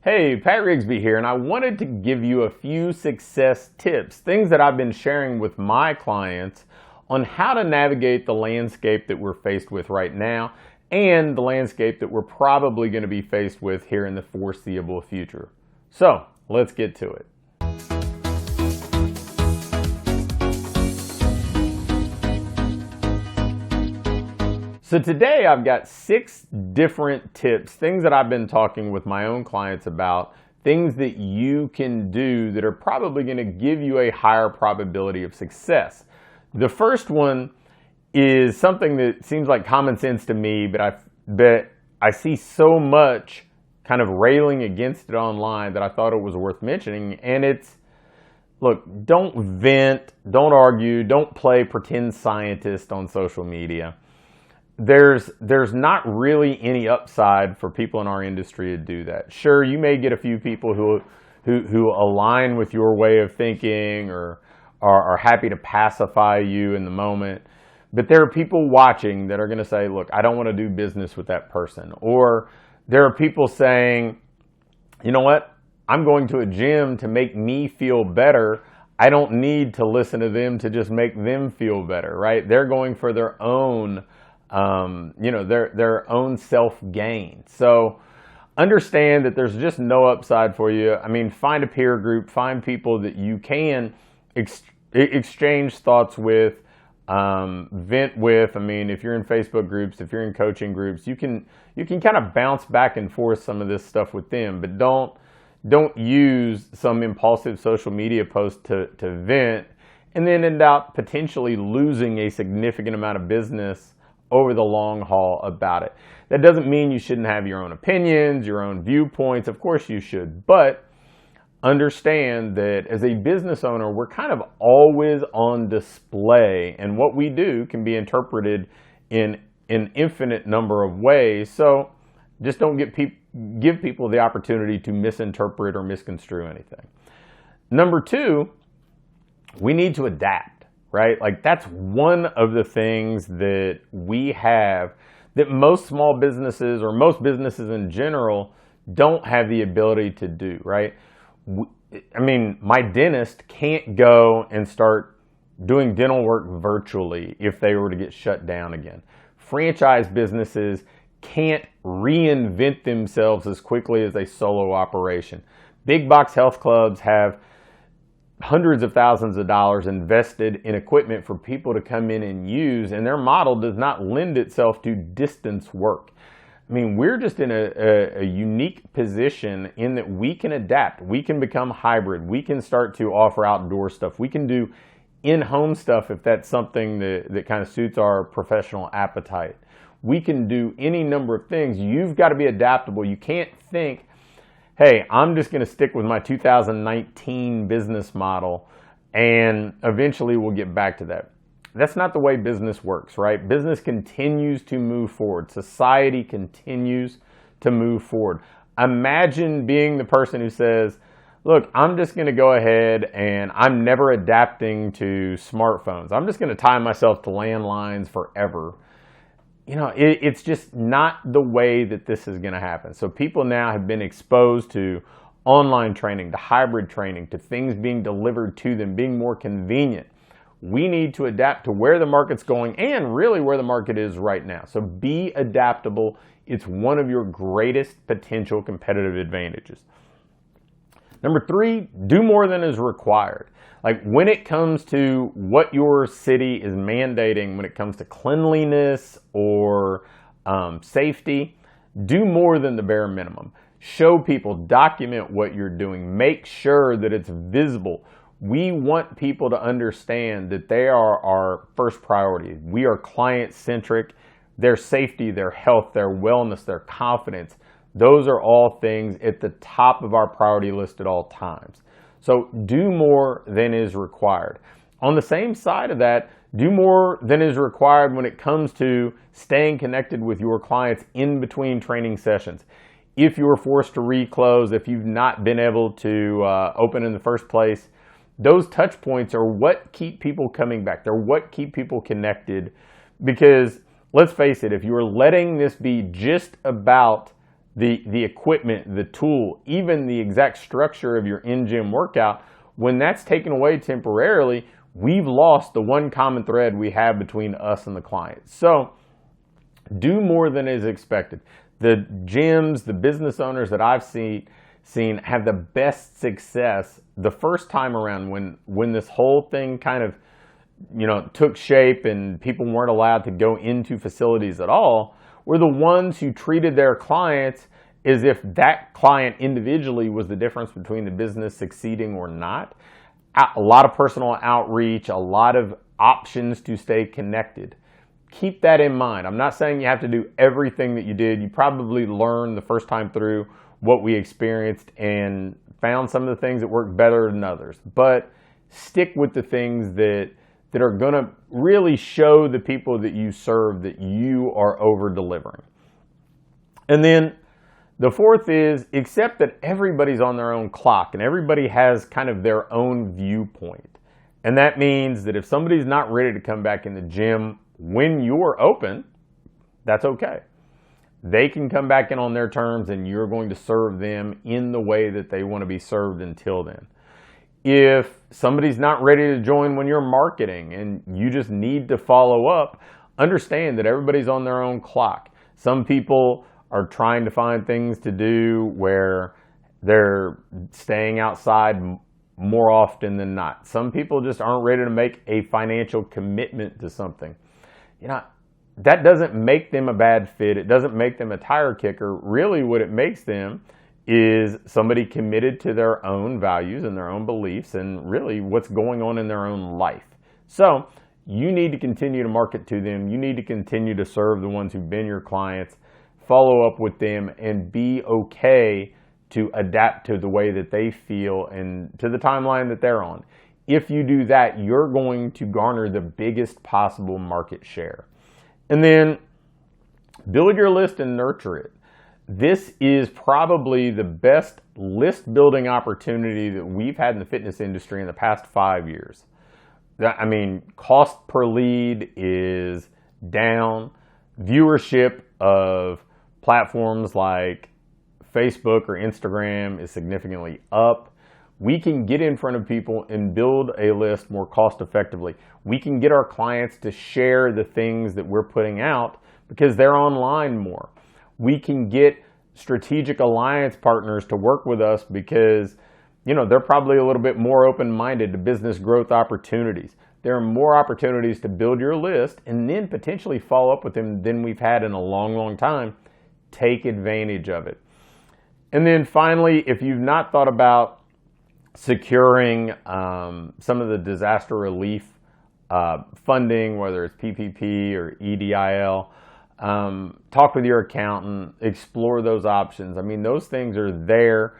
Hey, Pat Rigsby here, and I wanted to give you a few success tips, things that I've been sharing with my clients on how to navigate the landscape that we're faced with right now and the landscape that we're probably going to be faced with here in the foreseeable future. So, let's get to it. So today I've got 6 different tips, things that I've been talking with my own clients about, things that you can do that are probably going to give you a higher probability of success. The first one is something that seems like common sense to me, but I see so much kind of railing against it online that I thought it was worth mentioning, and it's, look, don't vent, don't argue, don't play pretend scientist on social media. There's not really any upside for people in our industry to do that. Sure, you may get a few people who align with your way of thinking or are happy to pacify you in the moment, but there are people watching that are going to say, look, I don't want to do business with that person. Or there are people saying, you know what, I'm going to a gym to make me feel better. I don't need to listen to them to just make them feel better, right? They're going for their own their own self-gain. So understand that there's just no upside for you. I mean, find a peer group, find people that you can exchange thoughts with, vent with. I mean, if you're in Facebook groups, if you're in coaching groups, you can kind of bounce back and forth some of this stuff with them, but don't use some impulsive social media post to vent and then end up potentially losing a significant amount of business over the long haul about it. That doesn't mean you shouldn't have your own opinions, your own viewpoints. Of course you should, but understand that as a business owner, we're kind of always on display, and what we do can be interpreted in an infinite number of ways. So just don't give people the opportunity to misinterpret or misconstrue anything. Number 2, we need to adapt. Right? Like that's one of the things that we have that most small businesses or most businesses in general don't have the ability to do, right? I mean, my dentist can't go and start doing dental work virtually if they were to get shut down again. Franchise businesses can't reinvent themselves as quickly as a solo operation. Big box health clubs have hundreds of thousands of dollars invested in equipment for people to come in and use, and their model does not lend itself to distance work. I mean, we're just in a unique position in that we can adapt. We can become hybrid. We can start to offer outdoor stuff. We can do in-home stuff if that's something that kind of suits our professional appetite. We can do any number of things. You've got to be adaptable. You can't think, hey, I'm just going to stick with my 2019 business model and eventually we'll get back to that. That's not the way business works, right? Business continues to move forward. Society continues to move forward. Imagine being the person who says, look, I'm just going to go ahead and I'm never adapting to smartphones. I'm just going to tie myself to landlines forever. You know, it's just not the way that this is going to happen. So people now have been exposed to online training, to hybrid training, to things being delivered to them, being more convenient. We need to adapt to where the market's going and really where the market is right now. So be adaptable. It's one of your greatest potential competitive advantages. Number 3, do more than is required. Like when it comes to what your city is mandating, when it comes to cleanliness or safety, do more than the bare minimum. Show people, document what you're doing, make sure that it's visible. We want people to understand that they are our first priority. We are client-centric. Their safety, their health, their wellness, their confidence, those are all things at the top of our priority list at all times. So do more than is required. On the same side of that, do more than is required when it comes to staying connected with your clients in between training sessions. If you're forced to reclose, if you've not been able to open in the first place, those touch points are what keep people coming back. They're what keep people connected, because let's face it, if you're letting this be just about the equipment, the tool, even the exact structure of your in-gym workout, when that's taken away temporarily, we've lost the one common thread we have between us and the client. So do more than is expected. The gyms, the business owners that I've seen have the best success the first time around when this whole thing kind of, took shape and people weren't allowed to go into facilities at all, were the ones who treated their clients as if that client individually was the difference between the business succeeding or not. A lot of personal outreach, a lot of options to stay connected. Keep that in mind. I'm not saying you have to do everything that you did. You probably learned the first time through what we experienced and found some of the things that work better than others. But stick with the things that are going to really show the people that you serve that you are over-delivering. And then the fourth is accept that everybody's on their own clock and everybody has kind of their own viewpoint. And that means that if somebody's not ready to come back in the gym when you're open, that's okay. They can come back in on their terms and you're going to serve them in the way that they want to be served until then. If somebody's not ready to join when you're marketing and you just need to follow up, understand that everybody's on their own clock. Some people are trying to find things to do where they're staying outside more often than not. Some people just aren't ready to make a financial commitment to something. That doesn't make them a bad fit. It doesn't make them a tire kicker. Really what it makes them is somebody committed to their own values and their own beliefs and really what's going on in their own life. So you need to continue to market to them. You need to continue to serve the ones who've been your clients, follow up with them, and be okay to adapt to the way that they feel and to the timeline that they're on. If you do that, you're going to garner the biggest possible market share. And then build your list and nurture it. This is probably the best list building opportunity that we've had in the fitness industry in the past 5 years. Cost per lead is down. Viewership of platforms like Facebook or Instagram is significantly up. We can get in front of people and build a list more cost effectively. We can get our clients to share the things that we're putting out because they're online more. We can get strategic alliance partners to work with us because, they're probably a little bit more open-minded to business growth opportunities. There are more opportunities to build your list and then potentially follow up with them than we've had in a long, long time. Take advantage of it. And then finally, if you've not thought about securing some of the disaster relief funding, whether it's PPP or EDIL, talk with your accountant, explore those options. Those things are there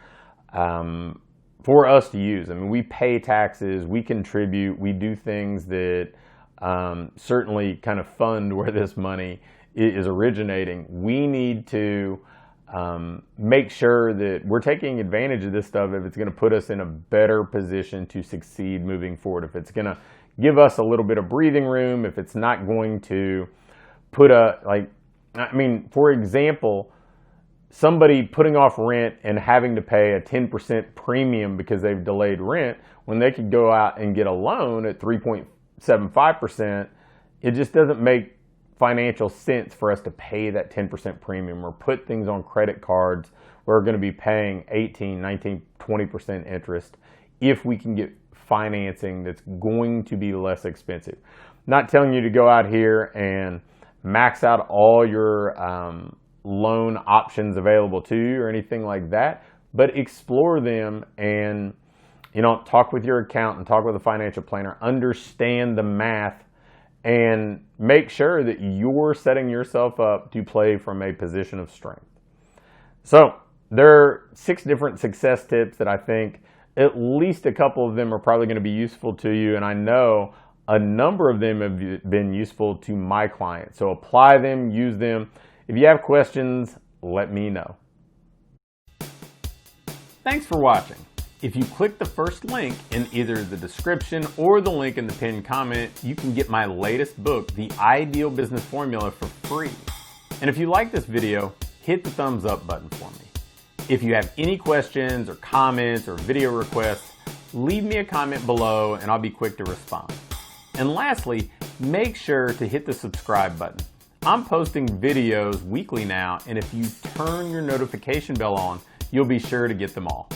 for us to use. We pay taxes, we contribute, we do things that certainly kind of fund where this money is originating. We need to make sure that we're taking advantage of this stuff if it's going to put us in a better position to succeed moving forward. If it's going to give us a little bit of breathing room, if it's not going to put for example, somebody putting off rent and having to pay a 10% premium because they've delayed rent when they could go out and get a loan at 3.75%, it just doesn't make financial sense for us to pay that 10% premium or put things on credit cards where we're going to be paying 18, 19, 20% interest if we can get financing that's going to be less expensive. Not telling you to go out here and max out all your loan options available to you or anything like that, but explore them and talk with your accountant, talk with a financial planner, understand the math, and make sure that you're setting yourself up to play from a position of strength. So there are 6 different success tips that I think at least a couple of them are probably going to be useful to you, and I know a number of them have been useful to my clients. So apply them, use them. If you have questions, let me know. Thanks for watching. If you click the first link in either the description or the link in the pinned comment, you can get my latest book, The Ideal Business Formula, for free. And if you like this video, hit the thumbs up button for me. If you have any questions or comments or video requests, leave me a comment below and I'll be quick to respond. And lastly, make sure to hit the subscribe button. I'm posting videos weekly now, and if you turn your notification bell on, you'll be sure to get them all.